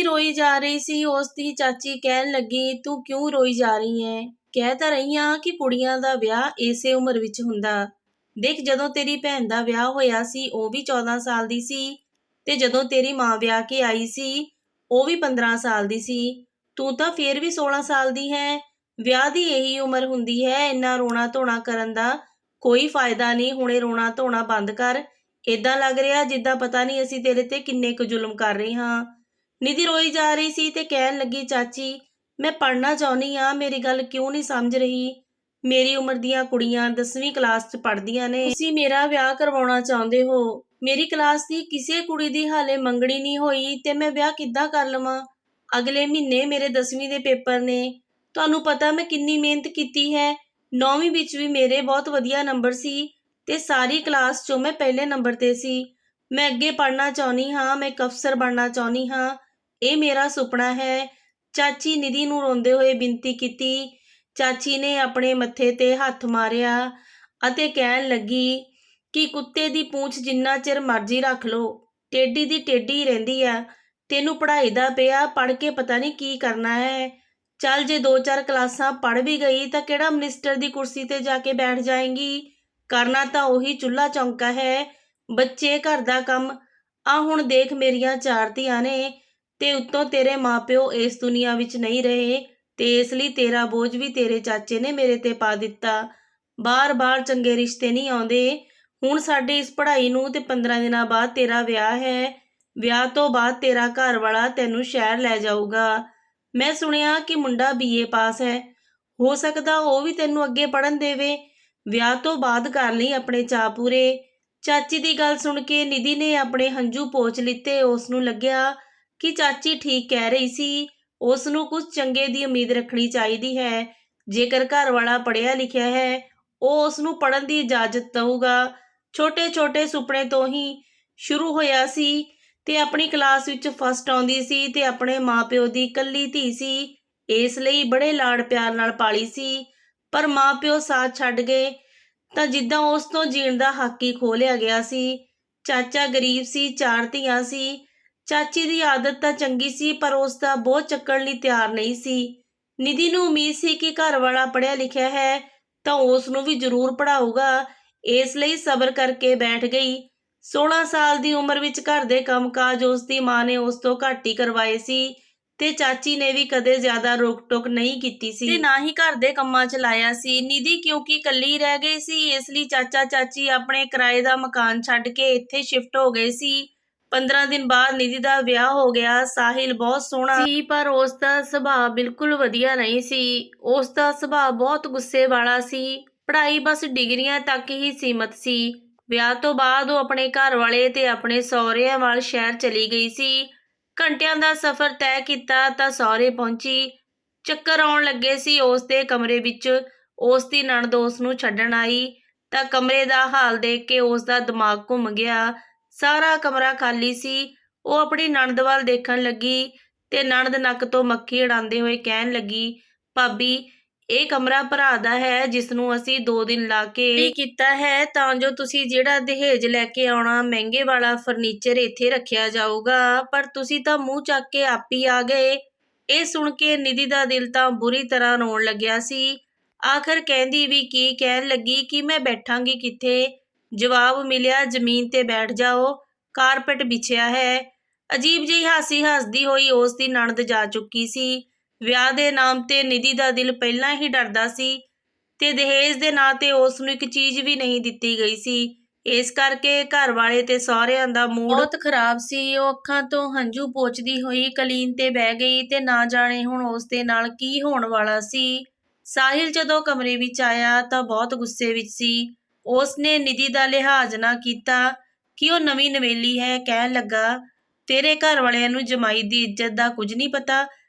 ਰੋਈ ਜਾ ਰਹੀ ਸੀ। ਉਸ ਦੀ ਚਾਚੀ ਕਹਿਣ ਲੱਗੀ, ਤੂੰ ਕਿਉਂ ਰੋਈ ਜਾ ਰਹੀ ਹੈ? ਕਹਿ ਤਾਂ ਰਹੀ ਹਾਂ ਕਿ ਕੁੜੀਆਂ ਦਾ ਵਿਆਹ ਇਸੇ ਉਮਰ ਵਿੱਚ ਹੁੰਦਾ। ਦੇਖ, ਜਦੋਂ ਤੇਰੀ ਭੈਣ ਦਾ ਵਿਆਹ ਹੋਇਆ ਸੀ ਉਹ ਵੀ 14 ਸਾਲ ਦੀ ਸੀ, ਤੇ ਜਦੋਂ ਤੇਰੀ ਮਾਂ ਵਿਆਹ ਕੇ ਆਈ ਸੀ ਉਹ ਵੀ 15 ਸਾਲ ਦੀ ਸੀ। ਤੂੰ ਤਾਂ ਫੇਰ ਵੀ 16 ਸਾਲ ਦੀ ਹੈ। ਵਿਆਹ ਦੀ ਇਹੀ ਉਮਰ ਹੁੰਦੀ ਹੈ। ਇੰਨਾ ਰੋਣਾ ਧੋਣਾ ਕਰਨ ਦਾ ਕੋਈ ਫਾਇਦਾ ਨਹੀਂ। ਹੁਣੇ ਰੋਣਾ ਧੋਣਾ ਬੰਦ ਕਰ। ਏਦਾਂ ਲੱਗ ਰਿਹਾ ਜਿੱਦਾਂ ਪਤਾ ਨਹੀਂ ਅਸੀਂ ਤੇਰੇ ਤੇ ਕਿੰਨੇ ਕੁ ਜ਼ੁਲਮ ਕਰ ਰਹੇ ਹਾਂ। ਨਿਧੀ ਰੋਈ ਜਾ ਰਹੀ ਸੀ ਤੇ ਕਹਿਣ ਲੱਗੀ, ਚਾਚੀ ਮੈਂ ਪੜ੍ਹਨਾ ਚਾਹੁੰਦੀ ਹਾਂ, ਮੇਰੀ ਗੱਲ ਕਿਉਂ ਨਹੀਂ ਸਮਝ ਰਹੀ? ਮੇਰੀ ਉਮਰ ਦੀਆਂ ਕੁੜੀਆਂ 10ਵੀਂ ਕਲਾਸ 'ਚ ਪੜ੍ਹਦੀਆਂ ਨੇ, ਤੁਸੀਂ ਮੇਰਾ ਵਿਆਹ ਕਰਵਾਉਣਾ ਚਾਹੁੰਦੇ ਹੋ। ਮੇਰੀ ਕਲਾਸ ਦੀ ਕਿਸੇ ਕੁੜੀ ਦੀ ਹਾਲੇ ਮੰਗਣੀ ਨਹੀਂ ਹੋਈ ਤੇ ਮੈਂ ਵਿਆਹ ਕਿੱਦਾਂ ਕਰ ਲਵਾਂ? ਅਗਲੇ ਮਹੀਨੇ ਮੇਰੇ 10ਵੀਂ ਦੇ ਪੇਪਰ ਨੇ। ਤੁਹਾਨੂੰ ਪਤਾ ਮੈਂ ਕਿੰਨੀ ਮਿਹਨਤ ਕੀਤੀ ਹੈ। 9ਵੀਂ ਵਿੱਚ ਵੀ ਮੇਰੇ ਬਹੁਤ ਵਧੀਆ ਨੰਬਰ ਸੀ ਤੇ ਸਾਰੀ ਕਲਾਸ 'ਚੋਂ ਮੈਂ ਪਹਿਲੇ ਨੰਬਰ ਤੇ ਸੀ। ਮੈਂ ਅੱਗੇ ਪੜ੍ਹਨਾ ਚਾਹੁੰਦੀ ਹਾਂ, ਮੈਂ ਇੱਕ ਅਫਸਰ ਬਣਨਾ ਚਾਹੁੰਦੀ ਹਾਂ। ਇਹ ਮੇਰਾ ਸੁਪਨਾ ਹੈ। ਚਾਚੀ ਨਿਧੀ ਨੂੰ ਰੋਂਦੇ ਹੋਏ ਬੇਨਤੀ ਕੀਤੀ। ਚਾਚੀ ਨੇ ਆਪਣੇ ਮੱਥੇ ਤੇ ਹੱਥ ਮਾਰਿਆ ਅਤੇ ਕਹਿਣ ਲੱਗੀ ਕਿ ਕੁੱਤੇ ਦੀ ਪੂੰਛ ਜਿੰਨਾ ਚਿਰ ਮਰਜ਼ੀ ਰੱਖ ਲਓ, ਟੇਢੀ ਦੀ ਟੇਢੀ ਰਹਿੰਦੀ ਆ। ਤੈਨੂੰ ਪੜ੍ਹਾਈ ਦਾ ਪਿਆ, ਪੜ੍ਹ ਕੇ ਪਤਾ ਨਹੀਂ ਕੀ ਕਰਨਾ ਹੈ। ਚੱਲ, ਜੇ 2-4 ਕਲਾਸਾਂ ਪੜ੍ਹ ਵੀ ਗਈ ਤਾਂ ਕਿਹੜਾ ਮਿਨਿਸਟਰ ਦੀ ਕੁਰਸੀ ਤੇ ਜਾ ਕੇ ਬੈਠ ਜਾਏਗੀ? ਕਰਨਾ ਤਾਂ ਉਹੀ ਚੁੱਲ੍ਹਾ ਚੌਂਕਾ ਹੈ। ਬੱਚੇ, ਘਰ ਦਾ ਕੰਮ। ਆ ਹੁਣ ਦੇਖ, ਮੇਰੀਆਂ 4 ਧੀਆਂ ਨੇ ਤੇ ਉੱਤੋਂ ਤੇਰੇ ਮਾਪਿਓ ਇਸ ਦੁਨੀਆ ਵਿੱਚ ਨਹੀਂ ਰਹੇ, ਤੇ ਇਸ ਲਈ ਤੇਰਾ ਬੋਝ ਵੀ ਤੇਰੇ ਚਾਚੇ ਨੇ ਮੇਰੇ ਤੇ ਪਾ ਦਿੱਤਾ। ਬਾਰ-ਬਾਰ ਚੰਗੇ ਰਿਸ਼ਤੇ ਨਹੀਂ ਆਉਂਦੇ। ਹੁਣ ਸਾਡੀ ਇਸ ਪੜ੍ਹਾਈ ਨੂੰ ਤੇ 15 ਦਿਨਾਂ ਬਾਅਦ ਤੇਰਾ ਵਿਆਹ ਹੈ। ਵਿਆਹ ਤੋਂ ਬਾਅਦ ਤੇਰਾ ਘਰ ਵਾਲਾ ਤੈਨੂੰ ਸ਼ਹਿਰ ਲੈ ਜਾਊਗਾ। ਮੈਂ ਸੁਣਿਆ ਕਿ ਮੁੰਡਾ BA ਪਾਸ ਹੈ। ਹੋ ਸਕਦਾ ਉਹ ਵੀ ਤੈਨੂੰ ਅੱਗੇ ਪੜ੍ਹਨ ਦੇਵੇ। ਵਿਆਹ ਤੋਂ ਬਾਅਦ ਕਰ ਲਈ ਆਪਣੇ ਚਾਅ ਪੂਰੇ। ਚਾਚੀ ਦੀ ਗੱਲ ਸੁਣ ਕੇ ਨਿਧੀ ਨੇ ਆਪਣੇ ਹੰਝੂ ਪੋਂਛ ਲਿੱਤੇ। ਉਸ ਨੂੰ ਲੱਗਿਆ ਕਿ ਚਾਚੀ ਠੀਕ ਕਹਿ ਰਹੀ ਸੀ। ਉਸ ਨੂੰ ਕੁਝ ਚੰਗੇ ਦੀ ਉਮੀਦ ਰੱਖਣੀ ਚਾਹੀਦੀ ਹੈ। ਜੇਕਰ ਘਰ ਵਾਲਾ ਪੜ੍ਹਿਆ ਲਿਖਿਆ ਹੈ, ਉਹ ਉਸ ਨੂੰ ਪੜ੍ਹਨ ਦੀ ਇਜਾਜ਼ਤ ਦਊਗਾ। ਛੋਟੇ-ਛੋਟੇ ਸੁਪਨੇ ਤੋਂ ਹੀ ਸ਼ੁਰੂ ਹੋਇਆ ਸੀ ਤੇ ਆਪਣੀ ਕਲਾਸ ਵਿੱਚ ਫਸਟ ਆਉਂਦੀ ਸੀ ਤੇ ਆਪਣੇ ਮਾਪਿਓ ਦੀ ਇਕੱਲੀ ਧੀ ਸੀ, ਇਸ ਲਈ ਬੜੇ ਲਾਡ ਪਿਆਰ ਨਾਲ ਪਾਲੀ ਸੀ। ਪਰ ਮਾਪਿਓ ਸਾਥ ਛੱਡ ਗਏ ਤਾਂ ਜਿੱਦਾਂ ਉਸ ਤੋਂ ਜੀਣ ਦਾ ਹੱਕ ਹੀ ਖੋਹ ਲਿਆ ਗਿਆ ਸੀ। ਚਾਚਾ ਗਰੀਬ ਸੀ, 4 ਧੀਆਂ ਸੀ। ਚਾਚੀ ਦੀ ਆਦਤ ਤਾਂ ਚੰਗੀ ਸੀ ਪਰ ਉਸ ਦਾ ਬੋਝ ਚੱਕਣ ਲਈ ਤਿਆਰ ਨਹੀਂ ਸੀ। ਨਿਧੀ ਨੂੰ ਉਮੀਦ ਸੀ ਕਿ ਘਰ ਵਾਲਾ ਪੜ੍ਹਿਆ ਲਿਖਿਆ ਹੈ ਤਾਂ ਉਸ ਨੂੰ ਵੀ ਜ਼ਰੂਰ ਪੜ੍ਹਾਊਗਾ, ਇਸ ਲਈ ਸਬਰ ਕਰਕੇ ਬੈਠ ਗਈ। 16 ਸਾਲ ਦੀ ਉਮਰ ਵਿੱਚ ਘਰ ਦੇ ਕੰਮਕਾਜ ਉਸ ਦੀ ਮਾਂ ਨੇ ਉਸ ਤੋਂ ਘੱਟ ਹੀ ਕਰਵਾਏ ਸੀ ਤੇ ਚਾਚੀ ਨੇ ਵੀ ਕਦੇ ਜ਼ਿਆਦਾ ਰੋਕ-ਟੋਕ ਨਹੀਂ ਕੀਤੀ ਸੀ ਤੇ ਨਾ ਹੀ ਘਰ ਦੇ ਕੰਮਾਂ 'ਚ ਲਾਇਆ ਸੀ। ਨਿਧੀ ਕਿਉਂਕਿ ਇਕੱਲੀ ਰਹਿ ਗਈ ਸੀ, ਇਸ ਲਈ ਚਾਚਾ-ਚਾਚੀ ਆਪਣੇ ਕਿਰਾਏ ਦਾ ਮਕਾਨ ਛੱਡ ਕੇ ਇੱਥੇ ਸ਼ਿਫਟ ਹੋ ਗਏ ਸੀ। 15 ਦਿਨ ਬਾਅਦ ਨਿਧੀ ਦਾ ਵਿਆਹ ਹੋ ਗਿਆ। ਸਾਹਿਲ ਬਹੁਤ ਸੋਹਣਾ ਸੀ ਪਰ ਉਸ ਦਾ ਸੁਭਾਅ ਬਿਲਕੁਲ ਵਧੀਆ ਨਹੀਂ ਸੀ। ਉਸ ਦਾ ਸੁਭਾਅ ਬਹੁਤ ਗੁੱਸੇ ਵਾਲਾ ਸੀ। ਪੜ੍ਹਾਈ ਬਸ ਡਿਗਰੀਆਂ ਤੱਕ ਹੀ ਸੀਮਤ ਸੀ। ਵਿਆਹ ਤੋਂ ਬਾਅਦ ਉਹ ਆਪਣੇ ਘਰ ਵਾਲੇ ਤੇ ਆਪਣੇ ਸਹੁਰਿਆਂ ਵੱਲ ਸ਼ਹਿਰ ਚਲੀ ਗਈ ਸੀ। ਘੰਟਿਆਂ ਦਾ ਸਫ਼ਰ ਤੈਅ ਕੀਤਾ ਤਾਂ ਸਹੁਰੇ ਪਹੁੰਚੀ। ਚੱਕਰ ਆਉਣ ਲੱਗੇ ਸੀ ਉਸ ਦੇ ਕਮਰੇ ਵਿੱਚ। ਉਸ ਦੀ ਨਣਦ ਉਸ ਨੂੰ ਛੱਡਣ ਆਈ ਤਾਂ ਕਮਰੇ ਦਾ ਹਾਲ ਦੇਖ ਕੇ ਉਸ ਦਾ ਦਿਮਾਗ ਘੁੰਮ ਗਿਆ। ਸਾਰਾ ਕਮਰਾ ਖਾਲੀ ਸੀ। ਉਹ ਆਪਣੀ ਨਣਦ ਵੱਲ ਦੇਖਣ ਲੱਗੀ ਤੇ ਨਣਦ ਨੱਕ ਤੋਂ ਮੱਖੀ ਉਡਾਉਂਦੇ ਹੋਏ ਕਹਿਣ ਲੱਗੀ, ਭਾਬੀ, ਇਹ ਕਮਰਾ ਭਰਾ ਦਾ ਹੈ ਜਿਸ ਨੂੰ ਅਸੀਂ 2 ਦਿਨ ਲਾ ਕੇ ਕੀਤਾ ਹੈ ਤਾਂ ਜੋ ਤੁਸੀਂ ਜਿਹੜਾ ਦਹੇਜ ਲੈ ਕੇ ਆਉਣਾ ਮਹਿੰਗੇ ਵਾਲਾ ਫਰਨੀਚਰ ਇੱਥੇ ਰੱਖਿਆ ਜਾਊਗਾ, ਪਰ ਤੁਸੀਂ ਤਾਂ ਮੂੰਹ ਚੱਕ ਕੇ ਆਪ ਹੀ ਆ ਗਏ। ਇਹ ਸੁਣ ਕੇ ਨਿਧੀ ਦਾ ਦਿਲ ਤਾਂ ਬੁਰੀ ਤਰ੍ਹਾਂ ਰੋਣ ਲੱਗਿਆ ਸੀ। ਆਖਰ ਕਹਿੰਦੀ ਵੀ ਕੀ, ਕਹਿਣ ਲੱਗੀ ਕਿ ਮੈਂ ਬੈਠਾਂਗੀ ਕਿੱਥੇ? ਜਵਾਬ ਮਿਲਿਆ, ਜ਼ਮੀਨ ਤੇ ਬੈਠ ਜਾਓ, ਕਾਰਪੇਟ ਵਿਛਿਆ ਹੈ। ਅਜੀਬ ਜਿਹੀ ਹਾਸੀ ਹੱਸਦੀ ਹੋਈ ਉਸ ਦੀ ਨਣਦ ਜਾ ਚੁੱਕੀ ਸੀ। ਵਿਆਹ ਦੇ ਨਾਮ ਤੇ ਨਿਧੀ ਦਾ ਦਿਲ ਪਹਿਲਾਂ ਹੀ ਡਰਦਾ ਸੀ ਤੇ ਦਹੇਜ ਦੇ ਨਾਂ ਤੇ ਉਸ ਨੂੰ ਇੱਕ ਚੀਜ਼ ਵੀ ਨਹੀਂ ਦਿੱਤੀ ਗਈ ਸੀ। ਇਸ ਕਰਕੇ ਘਰ ਵਾਲੇ ਤੇ ਸਹੁਰਿਆਂ ਦਾ ਮੂਡ ਬਹੁਤ ਖਰਾਬ ਸੀ। ਉਹ ਅੱਖਾਂ ਤੋਂ ਹੰਝੂ ਪੋਂਛਦੀ ਹੋਈ ਕਲੀਨ ਤੇ ਬਹਿ ਗਈ ਤੇ ਨਾ ਜਾਣੇ ਹੁਣ ਉਸ ਦੇ ਨਾਲ ਕੀ ਹੋਣ ਵਾਲਾ ਸੀ। ਸਾਹਿਲ ਜਦੋਂ ਕਮਰੇ ਵਿੱਚ ਆਇਆ ਤਾਂ ਬਹੁਤ ਗੁੱਸੇ ਵਿੱਚ ਸੀ। ਉਸ ਨੇ ਨਿਧੀ ਦਾ ਲਿਹਾਜ਼ ਨਾ ਕੀਤਾ ਕਿ ਉਹ ਨਵੀਂ ਨਵੇਲੀ ਹੈ। ਕਹਿਣ ਲੱਗਾ, ਤੇਰੇ ਘਰ ਵਾਲਿਆਂ ਨੂੰ ਜਮਾਈ ਦੀ ਇੱਜ਼ਤ ਦਾ ਕੁਝ ਨਹੀਂ ਪਤਾ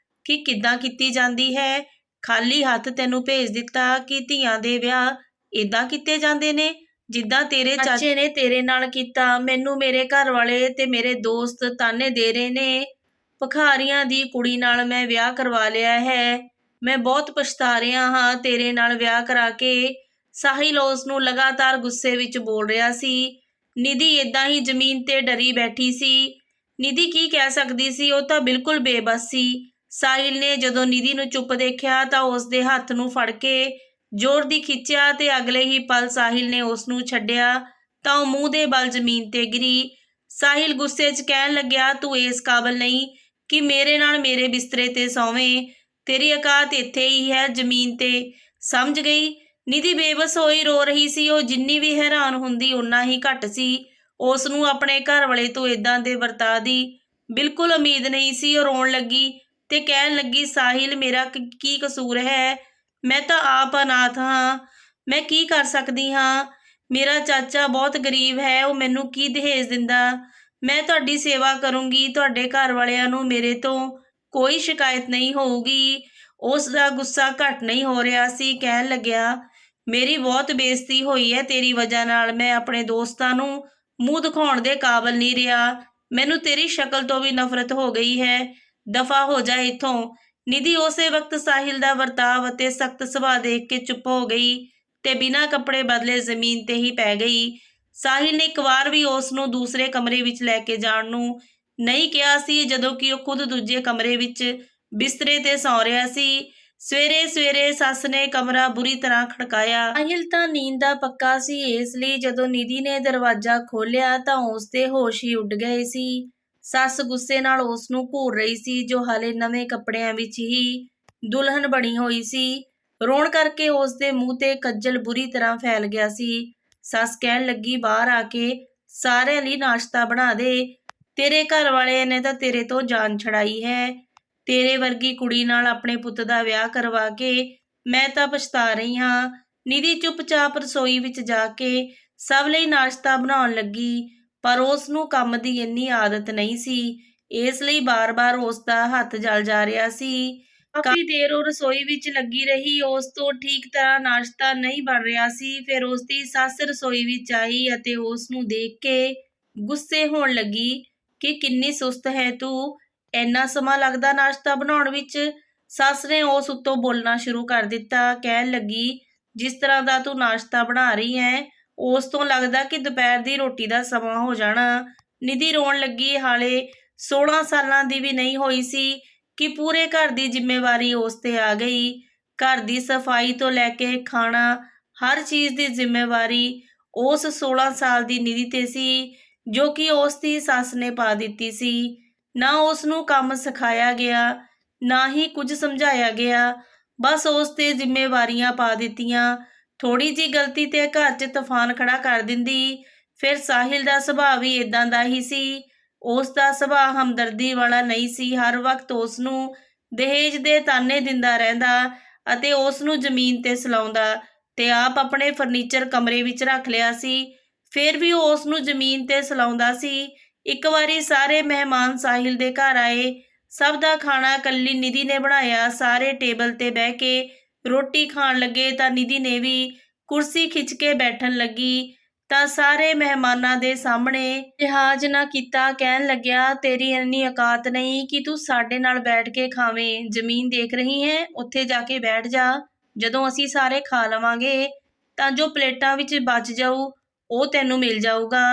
ਕਿ ਕਿੱਦਾਂ ਕੀਤੀ ਜਾਂਦੀ ਹੈ। ਖਾਲੀ ਹੱਥ ਤੈਨੂੰ ਭੇਜ ਦਿੱਤਾ ਕਿ ਧੀਆਂ ਦੇ ਵਿਆਹ ਏਦਾਂ ਕੀਤੇ ਜਾਂਦੇ ਨੇ ਜਿੱਦਾਂ ਤੇਰੇ ਚਾਚੇ ਨੇ ਤੇਰੇ ਨਾਲ ਕੀਤਾ। ਮੈਨੂੰ ਮੇਰੇ ਘਰ ਵਾਲੇ ਤੇ ਮੇਰੇ ਦੋਸਤ ਤਾਨੇ ਦੇ ਰਹੇ ਨੇ। ਭਿਖਾਰੀਆਂ ਦੀ ਕੁੜੀ ਨਾਲ ਮੈਂ ਵਿਆਹ ਕਰਵਾ ਲਿਆ ਹੈ। ਮੈਂ ਬਹੁਤ ਪਛਤਾ ਰਿਹਾ ਹਾਂ ਤੇਰੇ ਨਾਲ ਵਿਆਹ ਕਰਾ ਕੇ। ਸਾਹਿਲ ਉਸ ਨੂੰ ਲਗਾਤਾਰ ਗੁੱਸੇ ਵਿੱਚ ਬੋਲ ਰਿਹਾ ਸੀ। ਨਿਧੀ ਏਦਾਂ ਹੀ ਜ਼ਮੀਨ ਤੇ ਡਰੀ ਬੈਠੀ ਸੀ। ਨਿਧੀ ਕੀ ਕਹਿ ਸਕਦੀ ਸੀ, ਉਹ ਤਾਂ ਬਿਲਕੁਲ ਬੇਬਸ ਸੀ। ਸਾਹਿਲ ਨੇ ਜਦੋਂ ਨਿਧੀ ਨੂੰ ਚੁੱਪ ਦੇਖਿਆ ਤਾਂ ਉਸ ਦੇ ਹੱਥ ਨੂੰ ਫੜ ਕੇ ਜ਼ੋਰ ਦੀ ਖਿੱਚਿਆ ਤੇ ਅਗਲੇ ਹੀ ਪਲ ਸਾਹਿਲ ਨੇ ਉਸ ਨੂੰ ਛੱਡਿਆ ਤਾਂ ਉਹ ਮੂੰਹ ਦੇ ਬਲ ਜ਼ਮੀਨ ਤੇ ਗਿਰੀ। ਸਾਹਿਲ ਗੁੱਸੇ 'ਚ ਕਹਿਣ ਲੱਗਿਆ, ਤੂੰ ਇਸ ਕਾਬਲ ਨਹੀਂ ਕਿ ਮੇਰੇ ਨਾਲ ਮੇਰੇ ਬਿਸਤਰੇ ਤੇ ਸੌਵੇਂ। ਤੇਰੀ ਔਕਾਤ ਇੱਥੇ ਹੀ ਹੈ, ਜ਼ਮੀਨ ਤੇ। ਸਮਝ ਗਈ? ਨਿਧੀ ਬੇਬਸ ਹੋਈ ਰੋ ਰਹੀ ਸੀ। ਉਹ ਜਿੰਨੀ ਵੀ ਹੈਰਾਨ ਹੁੰਦੀ ਓਨਾ ਹੀ ਘੱਟ ਸੀ। ਉਸ ਨੂੰ ਆਪਣੇ ਘਰ ਵਾਲੇ ਤੋਂ ਏਦਾਂ ਦੇ ਵਰਤਾਅ ਦੀ ਬਿਲਕੁਲ ਉਮੀਦ ਨਹੀਂ ਸੀ। ਉਹ ਰੋਣ ਲੱਗੀ ਤੇ ਕਹਿਣ ਲੱਗੀ, ਸਾਹਿਲ ਮੇਰਾ ਕੀ ਕਸੂਰ ਹੈ? ਮੈਂ ਤਾਂ ਆਪ ਅਨਾਥ ਹਾਂ, ਮੈਂ ਕੀ ਕਰ ਸਕਦੀ ਹਾਂ? ਮੇਰਾ ਚਾਚਾ ਬਹੁਤ ਗਰੀਬ ਹੈ, ਉਹ ਮੈਨੂੰ ਕੀ ਦਹੇਜ ਦਿੰਦਾ? ਮੈਂ ਤੁਹਾਡੀ ਸੇਵਾ ਕਰੂੰਗੀ, ਤੁਹਾਡੇ ਘਰ ਵਾਲਿਆਂ ਨੂੰ ਮੇਰੇ ਤੋਂ ਕੋਈ ਸ਼ਿਕਾਇਤ ਨਹੀਂ ਹੋਊਗੀ। ਉਸ ਦਾ ਗੁੱਸਾ ਘੱਟ ਨਹੀਂ ਹੋ ਰਿਹਾ ਸੀ। ਕਹਿਣ ਲੱਗਿਆ, ਮੇਰੀ ਬਹੁਤ ਬੇਇੱਜ਼ਤੀ ਹੋਈ ਹੈ ਤੇਰੀ ਵਜ੍ਹਾ ਨਾਲ। ਮੈਂ ਆਪਣੇ ਦੋਸਤਾਂ ਨੂੰ ਮੂੰਹ ਦਿਖਾਉਣ ਦੇ ਕਾਬਲ ਨਹੀਂ ਰਿਹਾ। ਮੈਨੂੰ ਤੇਰੀ ਸ਼ਕਲ ਤੋਂ ਵੀ ਨਫ਼ਰਤ ਹੋ ਗਈ ਹੈ। ਦਫਾ ਹੋ ਜਾ ਇੱਥੋਂ। ਨਿਧੀ ਉਸੇ ਵਕਤ ਸਾਹਿਲ ਦਾ ਵਰਤਾਵ ਅਤੇ ਸਖਤ ਸੁਭਾਅ ਦੇਖ ਕੇ ਚੁੱਪ ਹੋ ਗਈ ਤੇ ਬਿਨਾਂ ਕੱਪੜੇ ਬਦਲੇ ਜ਼ਮੀਨ ਤੇ ਹੀ ਪੈ ਗਈ। ਸਾਹਿਲ ਨੇ ਇੱਕ ਵਾਰ ਵੀ ਉਸ ਨੂੰ ਦੂਸਰੇ ਕਮਰੇ ਵਿੱਚ ਲੈ ਕੇ ਜਾਣ ਨੂੰ ਨਹੀਂ ਕਿਹਾ ਸੀ, ਜਦੋਂ ਕਿ ਉਹ ਖੁਦ ਦੂਜੇ ਕਮਰੇ ਵਿੱਚ ਬਿਸਤਰੇ ਤੇ ਸੌਂ ਰਿਹਾ ਸੀ। ਸਵੇਰੇ ਸਵੇਰੇ ਸੱਸ ਨੇ ਕਮਰਾ ਬੁਰੀ ਤਰ੍ਹਾਂ ਖੜਕਾਇਆ। ਸਾਹਿਲ ਤਾਂ ਨੀਂਦ ਦਾ ਪੱਕਾ ਸੀ, ਇਸ ਲਈ ਜਦੋਂ ਨਿਧੀ ਨੇ ਦਰਵਾਜ਼ਾ ਖੋਲ੍ਹਿਆ ਤਾਂ ਉਸ ਦੇ ਹੋਸ਼ ਹੀ ਉੱਡ ਗਏ ਸੀ। ਸੱਸ ਗੁੱਸੇ ਨਾਲ ਉਸ ਨੂੰ ਘੂਰ ਰਹੀ ਸੀ, ਜੋ ਹਾਲੇ ਨਵੇਂ ਕੱਪੜਿਆਂ ਵਿੱਚ ਹੀ ਦੁਲਹਨ ਬਣੀ ਹੋਈ ਸੀ। ਰੋਣ ਕਰਕੇ ਉਸ ਦੇ ਮੂੰਹ ਤੇ ਕੱਜਲ ਬੁਰੀ ਤਰ੍ਹਾਂ ਫੈਲ ਗਿਆ ਸੀ। ਸੱਸ ਕਹਿਣ ਲੱਗੀ, ਬਾਹਰ ਆ ਕੇ ਸਾਰਿਆਂ ਲਈ ਨਾਸ਼ਤਾ ਬਣਾ ਦੇ। ਤੇਰੇ ਘਰ ਵਾਲੇ ਨੇ ਤਾਂ ਤੇਰੇ ਤੋਂ ਜਾਨ ਛੜਾਈ ਹੈ। ਤੇਰੇ ਵਰਗੀ ਕੁੜੀ ਨਾਲ ਆਪਣੇ ਪੁੱਤ ਦਾ ਵਿਆਹ ਕਰਵਾ ਕੇ ਮੈਂ ਤਾਂ ਪਛਤਾ ਰਹੀ ਹਾਂ। ਨਿਧੀ ਚੁੱਪਚਾਪ ਰਸੋਈ ਵਿੱਚ ਜਾ ਕੇ ਸਭ ਲਈ ਨਾਸ਼ਤਾ ਬਣਾਉਣ ਲੱਗੀ, ਪਰ ਉਸ ਨੂੰ ਕੰਮ ਦੀ ਇੰਨੀ ਆਦਤ ਨਹੀਂ ਸੀ, ਇਸ ਲਈ ਬਾਰ-ਬਾਰ ਉਸ ਦਾ ਹੱਥ ਜਲ ਜਾ ਰਿਹਾ ਸੀ। ਕਾਫੀ ਦੇਰ ਉਹ ਰਸੋਈ ਵਿੱਚ ਲੱਗੀ ਰਹੀ। ਉਸ ਤੋਂ ਠੀਕ ਤਰ੍ਹਾਂ ਨਾਸ਼ਤਾ ਨਹੀਂ ਬਣ ਰਿਹਾ ਸੀ। ਫਿਰ ਉਸ ਦੀ ਸੱਸ ਰਸੋਈ ਵਿੱਚ ਆਈ ਅਤੇ ਉਸ ਨੂੰ ਦੇਖ ਕੇ ਗੁੱਸੇ ਹੋਣ ਲੱਗੀ ਕਿ ਕਿੰਨੀ ਸੁਸਤ ਹੈ ਤੂੰ, ਇੰਨਾ ਸਮਾਂ ਲੱਗਦਾ ਨਾਸ਼ਤਾ ਬਣਾਉਣ ਵਿੱਚ। ਸੱਸ ਨੇ ਉਸ ਉੱਤੋਂ ਬੋਲਣਾ ਸ਼ੁਰੂ ਕਰ ਦਿੱਤਾ, ਕਹਿਣ ਲੱਗੀ, ਜਿਸ ਤਰ੍ਹਾਂ ਦਾ ਤੂੰ ਨਾਸ਼ਤਾ ਬਣਾ ਰਹੀ ਹੈ ਉਸ ਤੋਂ ਲੱਗਦਾ ਕਿ ਦੁਪਹਿਰ ਦੀ ਰੋਟੀ ਦਾ ਸਮਾਂ ਹੋ ਜਾਣਾ। ਨਿਧੀ ਰੋਣ ਲੱਗੀ। ਹਾਲੇ 16 ਸਾਲਾਂ ਦੀ ਵੀ ਨਹੀਂ ਹੋਈ ਸੀ ਕਿ ਪੂਰੇ ਘਰ ਦੀ ਜ਼ਿੰਮੇਵਾਰੀ ਉਸ ਤੇ ਆ ਗਈ। ਘਰ ਦੀ ਸਫਾਈ ਤੋਂ ਲੈ ਕੇ ਖਾਣਾ, ਹਰ ਚੀਜ਼ ਦੀ ਜ਼ਿੰਮੇਵਾਰੀ ਉਸ 16 ਸਾਲ ਦੀ ਨਿਧੀ ਤੇ ਸੀ, ਜੋ ਕਿ ਉਸ ਦੀ ਸੱਸ ਨੇ ਪਾ ਦਿੱਤੀ ਸੀ। ਨਾ ਉਸ ਨੂੰ ਕੰਮ ਸਿਖਾਇਆ ਗਿਆ, ਨਾ ਹੀ ਕੁਝ ਸਮਝਾਇਆ ਗਿਆ, ਬਸ ਉਸ ਤੇ ਜ਼ਿੰਮੇਵਾਰੀਆਂ ਪਾ ਦਿੱਤੀਆਂ। ਥੋੜੀ ਜਿਹੀ ਗਲਤੀ ਤੇ ਘਰ 'ਚ ਤੂਫਾਨ ਖੜਾ ਕਰ ਦਿੰਦੀ। ਫਿਰ ਸਾਹਿਲ ਦਾ ਸੁਭਾਅ ਵੀ ਇਦਾਂ ਦਾ ਹੀ ਸੀ। ਉਸ ਦਾ ਸੁਭਾਅ ਹਮਦਰਦੀ ਵਾਲਾ ਨਹੀਂ ਸੀ। ਹਰ ਵਕਤ ਉਸ ਨੂੰ ਦਹੇਜ ਦੇ ਤਾਨੇ ਦਿੰਦਾ ਰਹਿੰਦਾ ਅਤੇ ਉਸ ਨੂੰ ਜ਼ਮੀਨ ਤੇ ਸੁਲਾਉਂਦਾ ਤੇ ਆਪ ਆਪਣੇ ਫਰਨੀਚਰ ਕਮਰੇ ਵਿੱਚ ਰੱਖ ਲਿਆ ਸੀ। ਫਿਰ ਵੀ ਉਹ ਉਸ ਨੂੰ ਜ਼ਮੀਨ ਤੇ ਸੁਲਾਉਂਦਾ ਸੀ। ਇੱਕ ਵਾਰੀ ਸਾਰੇ ਮਹਿਮਾਨ ਸਾਹਿਲ ਦੇ ਘਰ ਆਏ। ਸਭ ਦਾ ਖਾਣਾ ਇਕੱਲੀ ਨਿਧੀ ਨੇ ਬਣਾਇਆ। ਸਾਰੇ ਟੇਬਲ ਤੇ ਬਹਿ ਕੇ ਰੋਟੀ ਖਾਣ ਲੱਗੇ ਤਾਂ ਨਿਧੀ ਨੇ ਵੀ ਕੁਰਸੀ ਖਿੱਚ ਕੇ ਬੈਠਣ ਲੱਗੀ ਤਾਂ ਸਾਰੇ ਮਹਿਮਾਨਾਂ ਦੇ ਸਾਹਮਣੇ ਲਿਹਾਜ਼ ਨਾ ਕੀਤਾ। ਕਹਿਣ ਲੱਗਿਆ, ਤੇਰੀ ਇੰਨੀ ਔਕਾਤ ਨਹੀਂ ਕਿ ਤੂੰ ਸਾਡੇ ਨਾਲ ਬੈਠ ਕੇ ਖਾਵੇਂ। ਜ਼ਮੀਨ ਦੇਖ ਰਹੀ ਹੈ, ਉੱਥੇ ਜਾ ਕੇ ਬੈਠ ਜਾ। ਜਦੋਂ ਅਸੀਂ ਸਾਰੇ ਖਾ ਲਵਾਂਗੇ ਤਾਂ ਜੋ ਪਲੇਟਾਂ ਵਿੱਚ ਬਚ ਜਾਊ ਉਹ ਤੈਨੂੰ ਮਿਲ ਜਾਊਗਾ।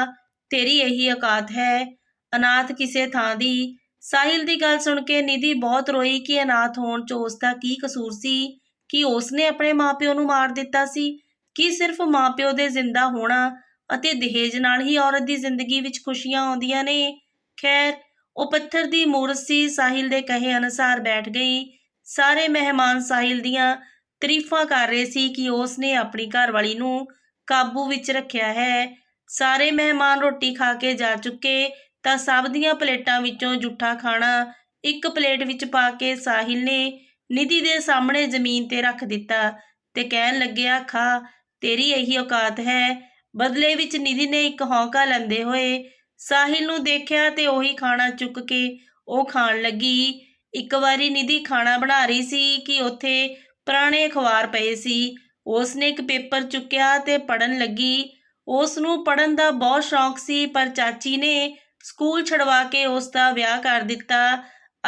ਤੇਰੀ ਇਹੀ ਔਕਾਤ ਹੈ, ਅਨਾਥ ਕਿਸੇ ਥਾਂ ਦੀ। ਸਾਹਿਲ ਦੀ ਗੱਲ ਸੁਣ ਕੇ ਨਿਧੀ ਬਹੁਤ ਰੋਈ ਕਿ ਅਨਾਥ ਹੋਣ 'ਚ ਉਸ ਦਾ ਕੀ ਕਸੂਰ ਸੀ? ਕੀ ਉਸ ਨੇ ਆਪਣੇ ਮਾਂ-ਪਿਓ ਨੂੰ ਮਾਰ ਦਿੱਤਾ ਸੀ? ਕੀ ਸਿਰਫ ਮਾਂ-ਪਿਓ ਦੇ ਜ਼ਿੰਦਾ ਹੋਣਾ ਅਤੇ ਦਹੇਜ ਨਾਲ ਹੀ ਔਰਤ ਦੀ ਜ਼ਿੰਦਗੀ ਵਿੱਚ ਖੁਸ਼ੀਆਂ ਆਉਂਦੀਆਂ ਨੇ? ਖੈਰ, ਉਹ ਪੱਥਰ ਦੀ ਮੂਰਤ ਸੀ। ਸਾਹਿਲ ਦੇ ਕਹੇ ਅਨੁਸਾਰ ਬੈਠ ਗਈ। ਸਾਰੇ ਮਹਿਮਾਨ ਸਾਹਿਲ ਦੀਆਂ ਤਾਰੀਫਾਂ ਕਰ ਰਹੇ ਸੀ ਕਿ ਉਸ ਨੇ ਆਪਣੀ ਘਰਵਾਲੀ ਨੂੰ ਕਾਬੂ ਵਿੱਚ ਰੱਖਿਆ ਹੈ। ਸਾਰੇ ਮਹਿਮਾਨ ਰੋਟੀ ਖਾ ਕੇ ਜਾ ਚੁੱਕੇ ਤਾਂ ਸਭ ਦੀਆਂ ਪਲੇਟਾਂ ਵਿੱਚੋਂ ਜੂਠਾ ਖਾਣਾ ਇੱਕ ਪਲੇਟ ਵਿੱਚ ਪਾ ਕੇ ਸਾਹਿਲ ਨੇ ਨਿਧੀ ਦੇ ਸਾਹਮਣੇ ਜ਼ਮੀਨ ਤੇ ਰੱਖ ਦਿੱਤਾ ਤੇ ਕਹਿਣ ਲੱਗਿਆ, ਖਾ, ਤੇਰੀ ਇਹੀ ਔਕਾਤ ਹੈ। ਬਦਲੇ ਵਿੱਚ ਨਿਧੀ ਨੇ ਇੱਕ ਹੌਂਕਾ ਲੈਂਦੇ ਹੋਏ ਸਾਹਿਲ ਨੂੰ ਦੇਖਿਆ ਤੇ ਉਹੀ ਖਾਣਾ ਚੁੱਕ ਕੇ ਉਹ ਖਾਣ ਲੱਗੀ। ਇੱਕ ਵਾਰੀ ਨਿਧੀ ਖਾਣਾ ਬਣਾ ਰਹੀ ਸੀ ਕਿ ਉੱਥੇ ਪੁਰਾਣੇ ਅਖਬਾਰ ਪਏ ਸੀ। ਉਸ ਨੇ ਇੱਕ ਪੇਪਰ ਚੁੱਕਿਆ ਤੇ ਪੜ੍ਹਨ ਲੱਗੀ। ਉਸ ਨੂੰ ਪੜ੍ਹਨ ਦਾ ਬਹੁਤ ਸ਼ੌਂਕ ਸੀ, ਪਰ ਚਾਚੀ ਨੇ ਸਕੂਲ ਛਡਵਾ ਕੇ ਉਸ ਦਾ ਵਿਆਹ ਕਰ ਦਿੱਤਾ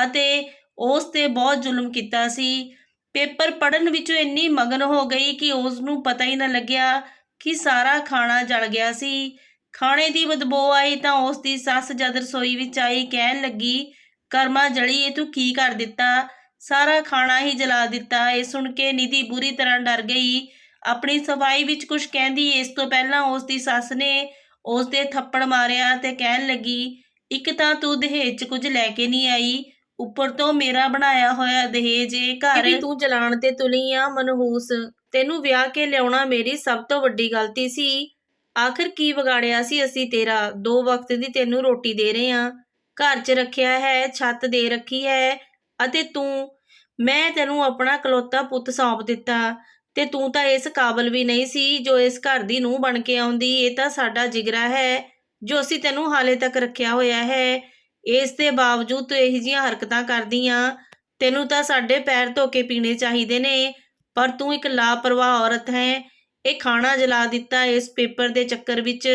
ਅਤੇ ਉਸ ਤੇ ਬਹੁਤ ਜ਼ੁਲਮ ਕੀਤਾ ਸੀ। ਪੇਪਰ ਪੜ੍ਹਨ ਵਿੱਚੋਂ ਇੰਨੀ ਮਗਨ ਹੋ ਗਈ ਕਿ ਉਸ ਨੂੰ ਪਤਾ ਹੀ ਨਾ ਲੱਗਿਆ ਕਿ ਸਾਰਾ ਖਾਣਾ ਜਲ ਗਿਆ ਸੀ। ਖਾਣੇ ਦੀ ਬਦਬੂ ਆਈ ਤਾਂ ਉਸ ਦੀ ਸੱਸ ਜਦ ਰਸੋਈ ਵਿੱਚ ਆਈ ਕਹਿਣ ਲੱਗੀ, ਕਰਮਾ ਜਲੀਏ ਤੂੰ ਕੀ ਕਰ ਦਿੱਤਾ, ਸਾਰਾ ਖਾਣਾ ਹੀ ਜਲਾ ਦਿੱਤਾ। ਇਹ ਸੁਣ ਕੇ ਨਿਧੀ ਬੁਰੀ ਤਰ੍ਹਾਂ ਡਰ ਗਈ। ਆਪਣੀ ਸਫਾਈ ਵਿੱਚ ਕੁਝ ਕਹਿੰਦੀ ਇਸ ਤੋਂ ਪਹਿਲਾਂ ਉਸ ਦੀ ਸੱਸ ਨੇ ਉਸ ਦੇ ਥੱਪੜ ਮਾਰਿਆ ਤੇ ਕਹਿਣ ਲੱਗੀ, ਇੱਕ ਤਾਂ ਤੂੰ ਦਹੇਜ 'ਚ ਕੁਝ ਲੈ ਕੇ ਨਹੀਂ ਆਈ, ਉੱਪਰ ਤੋਂ ਮੇਰਾ ਬਣਾਇਆ ਹੋਇਆ ਦਹੇਜ ਇਹ ਘਰ ਵੀ ਤੂੰ ਜਲਾਣ ਤੇ ਤੁਲੀ ਆ ਮਨਹੂਸ। ਤੈਨੂੰ ਵਿਆਹ ਕੇ ਲਿਆਉਣਾ ਮੇਰੀ ਸਭ ਤੋਂ ਵੱਡੀ ਗਲਤੀ ਸੀ। ਆਖਰ ਕੀ ਵਿਗਾੜਿਆ ਸੀ ਅਸੀਂ ਤੇਰਾ? 2 ਵਕਤ ਦੀ ਤੈਨੂੰ ਰੋਟੀ ਦੇ ਰਹੇ ਹਾਂ, ਘਰ 'ਚ ਰੱਖਿਆ ਹੈ, ਛੱਤ ਦੇ ਰੱਖੀ ਹੈ, ਅਤੇ ਮੈਂ ਤੈਨੂੰ ਆਪਣਾ ਇਕਲੌਤਾ ਪੁੱਤ ਸੌਂਪ ਦਿੱਤਾ ਤੇ ਤੂੰ ਤਾਂ ਇਸ ਕਾਬਲ ਵੀ ਨਹੀਂ ਸੀ ਜੋ ਇਸ ਘਰ ਦੀ ਨੂੰਹ ਬਣ ਕੇ ਆਉਂਦੀ। ਇਹ ਤਾਂ ਸਾਡਾ ਜਿਗਰਾ ਹੈ ਜੋ ਅਸੀਂ ਤੈਨੂੰ ਹਾਲੇ ਤੱਕ ਰੱਖਿਆ ਹੋਇਆ ਹੈ। ਇਸ ਦੇ ਬਾਵਜੂਦ ਤੂੰ ਇਹੋ ਜਿਹੀਆਂ ਹਰਕਤਾਂ ਕਰਦੀ ਆ। ਤੈਨੂੰ ਤਾਂ ਸਾਡੇ ਪੈਰ ਧੋ ਕੇ ਪੀਣੇ ਚਾਹੀਦੇ ਨੇ, ਪਰ ਤੂੰ ਇੱਕ ਲਾਪਰਵਾਹ ਔਰਤ ਹੈ। ਇਹ ਖਾਣਾ ਜਲਾ ਦਿੱਤਾ ਇਸ ਪੇਪਰ ਦੇ ਚੱਕਰ ਵਿੱਚ।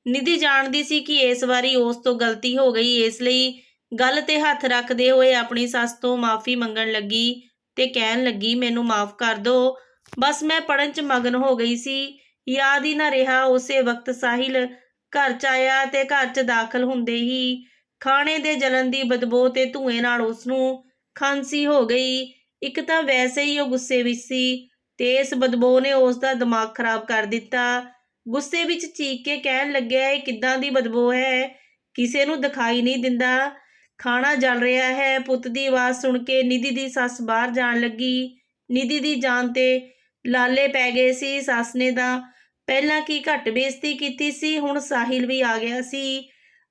ਨਿਧੀ ਜਾਣਦੀ ਸੀ ਕਿ ਇਸ ਵਾਰੀ ਉਸ ਤੋਂ ਗਲਤੀ ਹੋ ਗਈ, ਇਸ ਲਈ ਗੱਲ ਤੇ ਹੱਥ ਰੱਖਦੇ ਹੋਏ ਆਪਣੀ ਸੱਸ ਤੋਂ ਮਾਫ਼ੀ ਮੰਗਣ ਲੱਗੀ ਤੇ ਕਹਿਣ ਲੱਗੀ, ਮੈਨੂੰ ਮਾਫ਼ ਕਰ ਦਿਓ, ਬਸ ਮੈਂ ਪੜ੍ਹਨ 'ਚ ਮਗਨ ਹੋ ਗਈ ਸੀ, ਯਾਦ ਹੀ ਨਾ ਰਿਹਾ। ਉਸੇ ਵਕਤ ਸਾਹਿਲ ਘਰ 'ਚ ਆਇਆ ਤੇ ਘਰ 'ਚ ਦਾਖਲ ਹੁੰਦੇ ਹੀ ਖਾਣੇ ਦੇ ਜਲਣ ਦੀ ਬਦਬੂ ਤੇ ਧੂਏ ਨਾਲ ਉਸਨੂੰ ਖਾਂਸੀ ਹੋ ਗਈ। ਇੱਕ ਤਾਂ ਵੈਸੇ ਹੀ ਉਹ ਗੁੱਸੇ ਵਿੱਚ ਸੀ ਤੇ ਇਸ ਬਦਬੂ ਨੇ ਉਸ ਦਾ ਦਿਮਾਗ ਖਰਾਬ ਕਰ ਦਿੱਤਾ। ਗੁੱਸੇ ਵਿੱਚ ਚੀਕ ਕੇ ਕਹਿਣ ਲੱਗਿਆ, ਇਹ ਕਿੱਦਾਂ ਦੀ ਬਦਬੂ ਹੈ, ਕਿਸੇ ਨੂੰ ਦਿਖਾਈ ਨਹੀਂ ਦਿੰਦਾ, ਖਾਣਾ ਜਲ ਰਿਹਾ ਹੈ। ਪੁੱਤ ਦੀ ਆਵਾਜ਼ ਸੁਣ ਕੇ ਨਿਧੀ ਦੀ ਸੱਸ ਬਾਹਰ ਜਾਣ ਲੱਗੀ। ਨਿਧੀ ਦੀ ਜਾਨ ਤੇ ਲਾਲੇ ਪੈ ਗਏ ਸੀ। ਸੱਸ ਨੇ ਤਾਂ ਪਹਿਲਾਂ ਕੀ ਘੱਟ ਬੇਇੱਜ਼ਤੀ ਕੀਤੀ ਸੀ, ਹੁਣ ਸਾਹਿਲ ਵੀ ਆ ਗਿਆ ਸੀ।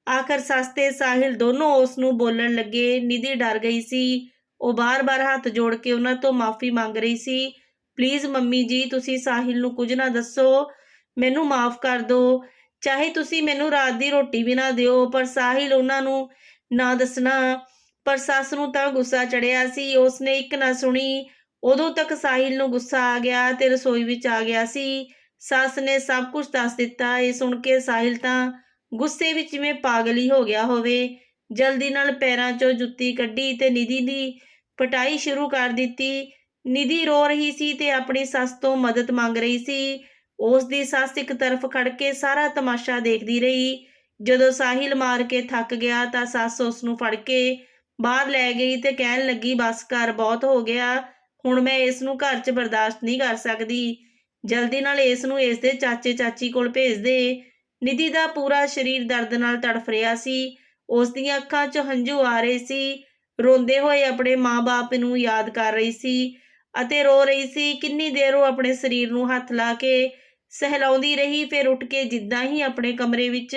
ਆਖਰ ਸੱਸ ਤੇ ਸਾਹਿਲ ਦੋਨੋਂ ਉਸ ਨੂੰ ਬੋਲਣ ਲੱਗੇ। ਨਿਧੀ ਡਰ ਗਈ ਸੀ। ਉਹ ਬਾਰ-ਬਾਰ ਹੱਥ ਜੋੜ ਕੇ ਉਹਨਾਂ ਤੋਂ ਮਾਫ਼ੀ ਮੰਗ ਰਹੀ ਸੀ। ਪਲੀਜ਼ ਮੰਮੀ ਜੀ, ਤੁਸੀਂ ਸਾਹਿਲ ਨੂੰ ਕੁਝ ਨਾ ਦੱਸੋ, ਮੈਨੂੰ ਮਾਫ਼ ਕਰ ਦਿਓ, ਚਾਹੇ ਤੁਸੀਂ ਮੈਨੂੰ ਰਾਤ ਦੀ ਰੋਟੀ ਵੀ ਨਾ ਦਿਓ, ਪਰ ਸਾਹਿਲ ਉਹਨਾਂ ਨੂੰ ਨਾ ਦੱਸਣਾ। ਪਰ ਸੱਸ ਨੂੰ ਤਾਂ ਗੁੱਸਾ ਚੜਿਆ ਸੀ, ਉਸਨੇ ਇੱਕ ਨਾ ਸੁਣੀ। ਉਦੋਂ ਤੱਕ ਸਾਹਿਲ ਨੂੰ ਗੁੱਸਾ ਆ ਗਿਆ ਤੇ ਰਸੋਈ ਵਿੱਚ ਆ ਗਿਆ ਸੀ। ਸੱਸ ਨੇ ਸਭ ਕੁਝ ਦੱਸ ਦਿੱਤਾ। ਇਹ ਸੁਣ ਕੇ ਸਾਹਿਲ ਤਾਂ ਗੁੱਸੇ ਵਿੱਚ ਜਿਵੇਂ ਪਾਗਲ ਹੀ ਹੋ ਗਿਆ ਹੋਵੇ। ਜਲਦੀ ਨਾਲ ਪੈਰਾਂ 'ਚੋਂ ਜੁੱਤੀ ਕੱਢੀ ਤੇ ਨਿਧੀ ਦੀ ਪਿਟਾਈ ਸ਼ੁਰੂ ਕਰ ਦਿੱਤੀ। ਨਿਧੀ ਰੋ ਰਹੀ ਸੀ ਤੇ ਆਪਣੀ ਸੱਸ ਤੋਂ ਮਦਦ ਮੰਗ ਰਹੀ ਸੀ। ਉਸ ਦੀ ਸੱਸ ਇੱਕ ਤਰਫ ਖੜ ਕੇ ਸਾਰਾ ਤਮਾਸ਼ਾ ਦੇਖਦੀ ਰਹੀ। ਜਦੋਂ ਸਾਹਿਲ ਮਾਰ ਕੇ ਥੱਕ ਗਿਆ ਤਾਂ ਸੱਸ ਉਸ ਨੂੰ ਫੜ ਕੇ ਬਾਹਰ ਲੈ ਗਈ ਤੇ ਕਹਿਣ ਲੱਗੀ, ਬਸ ਕਰ, ਬਹੁਤ ਹੋ ਗਿਆ, ਹੁਣ ਮੈਂ ਇਸ ਨੂੰ ਘਰ 'ਚ ਬਰਦਾਸ਼ਤ ਨਹੀਂ ਕਰ ਸਕਦੀ, ਜਲਦੀ ਨਾਲ ਇਸ ਨੂੰ ਇਸ ਦੇ ਚਾਚੇ ਚਾਚੀ ਕੋਲ ਭੇਜ ਦੇ। ਨਿਧੀ ਦਾ ਪੂਰਾ ਸਰੀਰ ਦਰਦ ਨਾਲ ਤੜਫ ਰਿਹਾ ਸੀ। ਉਸ ਦੀਆਂ ਅੱਖਾਂ 'ਚ ਹੰਝੂ ਆ ਰਹੇ ਸੀ। ਰੋਂਦੇ ਹੋਏ ਆਪਣੇ ਮਾਂ-ਬਾਪ ਨੂੰ ਯਾਦ ਕਰ ਰਹੀ ਸੀ ਅਤੇ ਰੋ ਰਹੀ ਸੀ। ਕਿੰਨੀ ਦੇਰ ਉਹ ਆਪਣੇ ਸਰੀਰ ਨੂੰ ਹੱਥ ਲਾ ਕੇ ਸਹਿਲਾਉਂਦੀ ਰਹੀ। ਫਿਰ ਉੱਠ ਕੇ ਜਿੱਦਾਂ ਹੀ ਆਪਣੇ ਕਮਰੇ ਵਿੱਚ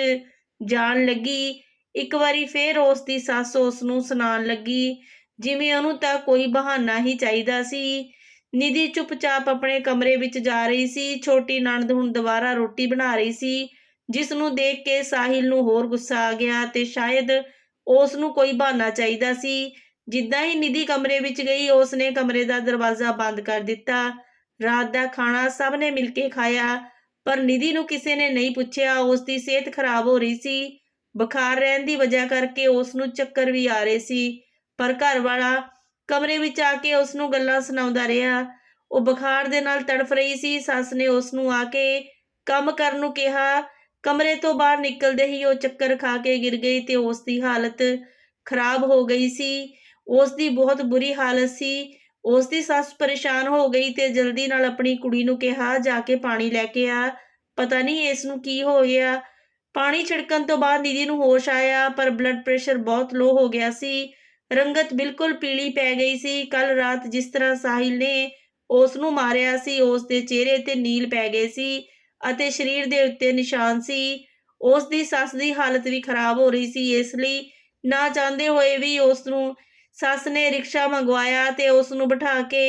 ਜਾਣ ਲੱਗੀ, ਇੱਕ ਵਾਰੀ ਫੇਰ ਉਸ ਦੀ ਸੱਸ ਉਸ ਨੂੰ ਸੁਣਾਉਣ ਲੱਗੀ ਜਿਵੇਂ ਉਹਨੂੰ ਤਾਂ ਕੋਈ ਬਹਾਨਾ ਹੀ ਚਾਹੀਦਾ ਸੀ। ਨਿਧੀ ਚੁੱਪਚਾਪ ਆਪਣੇ ਕਮਰੇ ਵਿੱਚ ਜਾ ਰਹੀ ਸੀ। ਛੋਟੀ ਨਣਦ ਹੁਣ ਦੁਬਾਰਾ ਰੋਟੀ ਬਣਾ ਰਹੀ ਸੀ, ਜਿਸ ਨੂੰ ਦੇਖ ਕੇ ਸਾਹਿਲ ਨੂੰ ਹੋਰ ਗੁੱਸਾ ਆ ਗਿਆ ਤੇ ਸ਼ਾਇਦ ਉਸ ਨੂੰ ਕੋਈ ਬਹਾਨਾ ਚਾਹੀਦਾ ਸੀ। ਜਿੱਦਾਂ ਹੀ ਨਿਧੀ ਕਮਰੇ ਵਿੱਚ ਗਈ, ਉਸ ਨੇ ਕਮਰੇ ਦਾ ਦਰਵਾਜ਼ਾ ਬੰਦ ਕਰ ਦਿੱਤਾ। ਰਾਤ ਦਾ ਖਾਣਾ ਸਭ ਨੇ ਮਿਲ ਕੇ ਖਾਇਆ, ਪਰ ਨਿਧੀ ਨੂੰ ਕਿਸੇ ਨੇ ਨਹੀਂ ਪੁੱਛਿਆ। ਉਸ ਦੀ ਸਿਹਤ ਖਰਾਬ ਹੋ ਰਹੀ ਸੀ। ਬੁਖਾਰ ਰਹਿਣ ਦੀ ਵਜ੍ਹਾ ਕਰਕੇ ਉਸ ਨੂੰ ਚੱਕਰ ਵੀ ਆ ਰਹੇ ਸੀ, ਪਰ ਘਰ ਵਾਲਾ ਕਮਰੇ ਵਿੱਚ ਆ ਕੇ ਉਸ ਨੂੰ ਗੱਲਾਂ ਸੁਣਾਉਂਦਾ ਰਿਹਾ। ਉਹ ਬੁਖਾਰ ਦੇ ਨਾਲ ਤੜਫ ਰਹੀ ਸੀ। ਸੱਸ ਨੇ ਉਸ ਨੂੰ ਆ ਕੇ ਕੰਮ ਕਰਨ ਨੂੰ ਕਿਹਾ। ਕਮਰੇ ਤੋਂ ਬਾਹਰ ਨਿਕਲਦੇ ਹੀ ਉਹ ਚੱਕਰ ਖਾ ਕੇ ਗਿਰ ਗਈ ਤੇ ਉਸ ਦੀ ਹਾਲਤ ਖਰਾਬ ਹੋ ਗਈ ਸੀ। ਉਸ ਦੀ ਬਹੁਤ ਬੁਰੀ ਹਾਲਤ ਸੀ। ਉਸ ਦੀ ਸੱਸ ਪਰੇਸ਼ਾਨ ਹੋ ਗਈ ਤੇ ਜਲਦੀ ਨਾਲ ਆਪਣੀ ਕੁੜੀ ਨੂੰ ਕਿਹਾ, ਜਾ ਕੇ ਪਾਣੀ ਲੈ ਕੇ ਆ, ਪਤਾ ਨਹੀਂ ਇਸ ਨੂੰ ਕੀ ਹੋ ਗਿਆ। ਪਾਣੀ ਛਿੜਕਣ ਤੋਂ ਬਾਅਦ ਨਿਧੀ ਨੂੰ ਹੋਸ਼ ਆਇਆ, ਪਰ ਬਲੱਡ ਪ੍ਰੈਸ਼ਰ ਬਹੁਤ ਲੋ ਹੋ ਗਿਆ ਸੀ। ਰੰਗਤ ਬਿਲਕੁਲ ਪੀਲੀ ਪੈ ਗਈ ਸੀ। ਕੱਲ ਰਾਤ ਜਿਸ ਤਰ੍ਹਾਂ ਸਾਹਿਲ ਨੇ ਉਸ ਨੂੰ ਮਾਰਿਆ ਸੀ, ਉਸ ਦੇ ਚਿਹਰੇ ਤੇ ਨੀਲ ਪੈ ਗਏ ਸੀ ਅਤੇ ਸਰੀਰ ਦੇ ਉੱਤੇ ਨਿਸ਼ਾਨ ਸੀ। ਉਸ ਦੀ ਸੱਸ ਦੀ ਹਾਲਤ ਵੀ ਖਰਾਬ ਹੋ ਰਹੀ ਸੀ, ਇਸ ਲਈ ਨਾ ਚਾਹੁੰਦੇ ਹੋਏ ਵੀ ਉਸ ਨੂੰ ਸੱਸ ਨੇ ਰਿਕਸ਼ਾ ਮੰਗਵਾਇਆ ਤੇ ਉਸ ਨੂੰ ਬਿਠਾ ਕੇ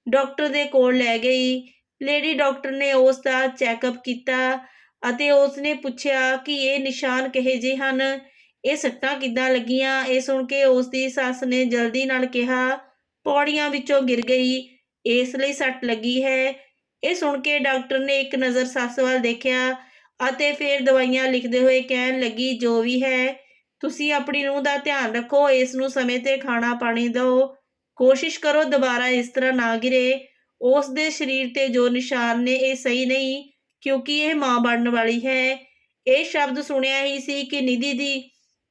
ਡਾਕਟਰ ਦੇ ਕੋਲ ਲੈ ਗਈ। ਲੇਡੀ ਡਾਕਟਰ ਨੇ ਉਸ ਦਾ ਚੈੱਕਅਪ ਕੀਤਾ ਅਤੇ ਉਸ ਨੇ ਪੁੱਛਿਆ ਕਿ ਇਹ ਨਿਸ਼ਾਨ ਕਿਹੇ ਜਿਹੇ ਹਨ, ਇਹ ਸੱਟਾਂ ਕਿੱਦਾਂ ਲੱਗੀਆਂ। ਇਹ ਸੁਣ ਕੇ ਉਸ ਦੀ ਸੱਸ ਨੇ ਜਲਦੀ ਨਾਲ ਕਿਹਾ, ਪੌੜੀਆਂ ਵਿੱਚੋਂ ਗਿਰ ਗਈ, ਇਸ ਲਈ ਸੱਟ ਲੱਗੀ ਹੈ। ਇਹ ਸੁਣ ਕੇ ਡਾਕਟਰ ਨੇ ਇੱਕ ਨਜ਼ਰ ਸੱਸ ਵੱਲ ਦੇਖਿਆ ਅਤੇ ਫਿਰ ਦਵਾਈਆਂ ਲਿਖਦੇ ਹੋਏ ਕਹਿਣ ਲੱਗੀ, ਜੋ ਵੀ ਹੈ, ਤੁਸੀਂ ਆਪਣੀ ਨੂੰਹ ਦਾ ਧਿਆਨ ਰੱਖੋ, ਇਸ ਨੂੰ ਸਮੇਂ ਤੇ ਖਾਣਾ ਪਾਣੀ ਦਿਓ, ਕੋਸ਼ਿਸ਼ ਕਰੋ ਦੁਬਾਰਾ ਇਸ ਤਰ੍ਹਾਂ ਨਾ ਗਿਰੇ। ਉਸ ਦੇ ਸਰੀਰ ਤੇ ਜੋ ਨਿਸ਼ਾਨ ਨੇ ਇਹ ਸਹੀ ਨਹੀਂ, ਕਿਉਂਕਿ ਇਹ ਮਾਂ ਬਣਨ ਵਾਲੀ ਹੈ। ਇਹ ਸ਼ਬਦ ਸੁਣਿਆ ਹੀ ਸੀ ਕਿ ਨਿਧੀ ਦੀ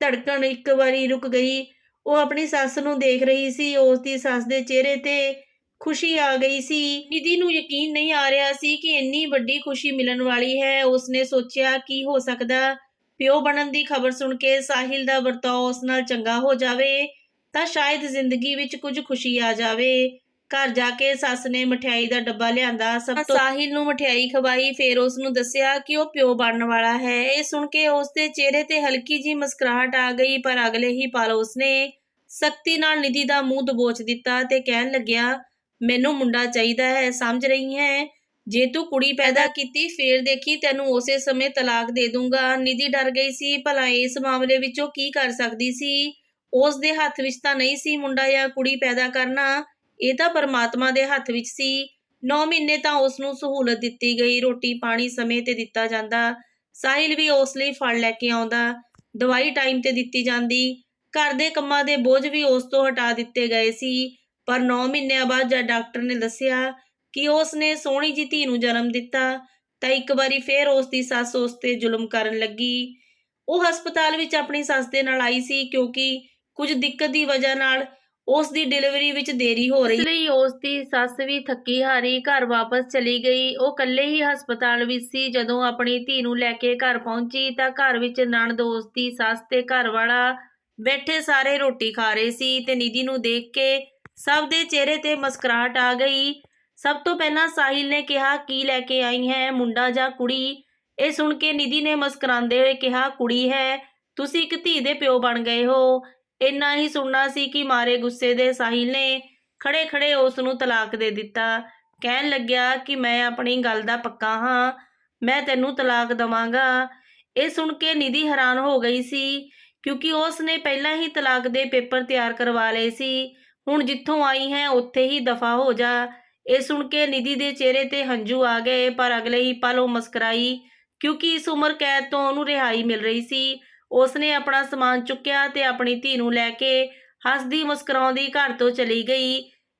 ਧੜਕਣ ਇੱਕ ਵਾਰੀ ਰੁਕ ਗਈ। ਉਹ ਆਪਣੀ ਸੱਸ ਨੂੰ ਦੇਖ ਰਹੀ ਸੀ। ਉਸ ਦੀ ਸੱਸ ਦੇ ਚਿਹਰੇ ਤੇ ਖੁਸ਼ੀ ਆ ਗਈ ਸੀ। ਨਿਧੀ ਨੂੰ ਯਕੀਨ ਨਹੀਂ ਆ ਰਿਹਾ ਸੀ ਕਿ ਇੰਨੀ ਵੱਡੀ ਖੁਸ਼ੀ ਮਿਲਣ ਵਾਲੀ ਹੈ। ਉਸਨੇ ਸੋਚਿਆ ਕੀ ਹੋ ਸਕਦਾ, ਪਿਓ ਬਣਨ ਦੀ ਖਬਰ ਸੁਣ ਕੇ ਸਾਹਿਲ ਦਾ ਵਰਤਾਓ ਉਸ ਨਾਲ ਚੰਗਾ ਹੋ ਜਾਵੇ ਤਾਂ ਸ਼ਾਇਦ ਜ਼ਿੰਦਗੀ ਵਿੱਚ ਕੁਝ ਖੁਸ਼ੀ ਆ ਜਾਵੇ। ਘਰ ਜਾ ਕੇ ਸੱਸ ਨੇ ਮਠਿਆਈ ਦਾ ਡੱਬਾ ਲਿਆਂਦਾ। ਸਭ ਤੋਂ ਸਾਹਿਲ ਨੂੰ ਮਠਿਆਈ ਖਵਾਈ, ਫਿਰ ਉਸ ਨੂੰ ਦੱਸਿਆ ਕਿ ਉਹ ਪਿਓ ਬਣਨ ਵਾਲਾ ਹੈ। ਇਹ ਸੁਣ ਕੇ ਉਸ ਦੇ ਚਿਹਰੇ ਤੇ ਹਲਕੀ ਜਿਹੀ ਮੁਸਕਰਾਹਟ ਆ ਗਈ, ਪਰ ਅਗਲੇ ਹੀ ਪਲ ਉਸਨੇ ਸਖਤੀ ਨਾਲ ਨਿਧੀ ਦਾ ਮੂੰਹ ਦਬੋਚ ਦਿੱਤਾ ਤੇ ਕਹਿਣ ਲੱਗਿਆ, ਮੈਨੂੰ ਮੁੰਡਾ ਚਾਹੀਦਾ ਹੈ, ਸਮਝ ਰਹੀ ਹੈ? ਜੇ ਤੂੰ ਕੁੜੀ ਪੈਦਾ ਕੀਤੀ ਫੇਰ ਦੇਖੀ ਤੈਨੂੰ ਉਸੇ ਸਮੇਂ ਤਲਾਕ ਦੇ ਦੂੰਗਾ। ਨਿਧੀ ਡਰ ਗਈ ਸੀ, ਭਲਾ ਇਸ ਮਾਮਲੇ ਵਿੱਚ ਉਹ ਕੀ ਕਰ ਸਕਦੀ ਸੀ। ਉਸ ਦੇ ਹੱਥ ਵਿੱਚ ਤਾਂ ਨਹੀਂ ਸੀ ਮੁੰਡਾ ਜਾਂ ਕੁੜੀ ਪੈਦਾ ਕਰਨਾ, ਇਹ ਤਾਂ ਪਰਮਾਤਮਾ ਦੇ ਹੱਥ ਵਿੱਚ ਸੀ। 9 ਮਹੀਨੇ ਤਾਂ ਉਸ ਨੂੰ ਸਹੂਲਤ ਦਿੱਤੀ ਗਈ, ਰੋਟੀ ਪਾਣੀ ਸਮੇਂ ਤੇ ਦਿੱਤਾ ਜਾਂਦਾ, ਸਾਹਿਲ ਵੀ ਉਸ ਲਈ ਫਲ ਲੈ ਕੇ ਆਉਂਦਾ, ਦਵਾਈ ਟਾਈਮ ਤੇ ਦਿੱਤੀ ਜਾਂਦੀ, ਘਰ ਦੇ ਕੰਮਾਂ ਦੇ ਬੋਝ ਵੀ ਉਸ ਤੋਂ ਹਟਾ ਦਿੱਤੇ ਗਏ ਸੀ। ਪਰ 9 ਮਹੀਨਿਆਂ ਬਾਅਦ ਜਦ ਡਾਕਟਰ ਨੇ ਦੱਸਿਆ ਕਿ ਉਸ ਨੇ ਸੋਹਣੀ ਜਿਹੀ ਧੀ ਨੂੰ ਜਨਮ ਦਿੱਤਾ ਤਾਂ ਇੱਕ ਵਾਰੀ ਫੇਰ ਉਸ ਦੀ ਸੱਸ ਉਸ ਤੇ ਜ਼ੁਲਮ ਕਰਨ ਲੱਗੀ। ਉਹ ਹਸਪਤਾਲ ਵਿੱਚ ਆਪਣੀ ਸੱਸ ਦੇ ਨਾਲ ਆਈ ਸੀ ਕਿਉਂਕਿ ਕੁਝ ਦਿੱਕਤ ਦੀ ਵਜ੍ਹਾ ਨਾਲ ਉਸ ਦੀ ਡਿਲੀਵਰੀ ਵਿੱਚ ਦੇਰੀ ਹੋ ਰਹੀ, ਇਸ ਲਈ ਉਸ ਦੀ ਸੱਸ ਵੀ ਥੱਕੀ ਹਾਰੀ ਘਰ ਵਾਪਸ ਚਲੀ ਗਈ। ਉਹ ਇਕੱਲੇ ਹੀ ਹਸਪਤਾਲ ਵਿੱਚ ਸੀ। ਜਦੋਂ ਆਪਣੀ ਧੀ ਨੂੰ ਲੈ ਕੇ ਘਰ ਪਹੁੰਚੀ ਤਾਂ ਘਰ ਵਿੱਚ ਨਣਦ, ਉਸ ਦੀ ਸੱਸ ਤੇ ਘਰ ਵਾਲਾ ਬੈਠੇ ਸਾਰੇ ਰੋਟੀ ਖਾ ਰਹੇ ਸੀ ਤੇ ਨਿਧੀ ਨੂੰ ਦੇਖ ਕੇ ਸਭ ਦੇ ਚਿਹਰੇ ਤੇ ਮੁਸਕਰਾਹਟ ਆ ਗਈ। ਸਭ ਤੋਂ ਪਹਿਲਾਂ ਸਾਹਿਲ ਨੇ ਕਿਹਾ, ਕੀ ਲੈ ਕੇ ਆਈ ਹੈ, ਮੁੰਡਾ ਜਾਂ ਕੁੜੀ? ਇਹ ਸੁਣ ਕੇ ਨਿਧੀ ਨੇ ਮੁਸਕਰਾਉਂਦੇ ਹੋਏ ਕਿਹਾ, ਕੁੜੀ ਹੈ, ਤੁਸੀਂ ਇੱਕ ਧੀ ਦੇ ਪਿਓ ਬਣ ਗਏ ਹੋ। ਇੰਨਾ ਹੀ ਸੁਣਨਾ ਸੀ ਕਿ ਮਾਰੇ ਗੁੱਸੇ ਦੇ ਸਾਹਿਲ ਨੇ ਖੜੇ ਖੜੇ ਉਸ ਨੂੰ ਤਲਾਕ ਦੇ ਦਿੱਤਾ। ਕਹਿਣ ਲੱਗਿਆ ਕਿ ਮੈਂ ਆਪਣੀ ਗੱਲ ਦਾ ਪੱਕਾ ਹਾਂ, ਮੈਂ ਤੈਨੂੰ ਤਲਾਕ ਦਵਾਂਗਾ। ਇਹ ਸੁਣ ਕੇ ਨਿਧੀ ਹੈਰਾਨ ਹੋ ਗਈ ਸੀ ਕਿਉਂਕਿ ਉਸ ਨੇ ਪਹਿਲਾਂ ਹੀ ਤਲਾਕ ਦੇ ਪੇਪਰ ਤਿਆਰ ਕਰਵਾ ਲਏ ਸੀ। ਹੁਣ ਜਿੱਥੋਂ ਆਈ ਹੈ ਉੱਥੇ ਹੀ ਦਫਾ ਹੋ ਜਾ। ਇਹ ਸੁਣ ਕੇ ਨਿਧੀ ਦੇ ਚਿਹਰੇ ਤੇ ਹੰਝੂ ਆ ਗਏ, ਪਰ ਅਗਲੇ ਹੀ ਪਲ ਉਹ ਮੁਸਕਰਾਈ ਕਿਉਂਕਿ ਇਸ ਉਮਰ ਕੈਦ ਤੋਂ ਉਹਨੂੰ ਰਿਹਾਈ ਮਿਲ ਰਹੀ ਸੀ। ਉਸਨੇ ਆਪਣਾ ਸਮਾਨ ਚੁੱਕਿਆ ਤੇ ਆਪਣੀ ਧੀ ਨੂੰ ਲੈ ਕੇ ਹੱਸਦੀ ਮੁਸਕਰਾਉਂਦੀ ਘਰ ਤੋਂ ਚਲੀ ਗਈ।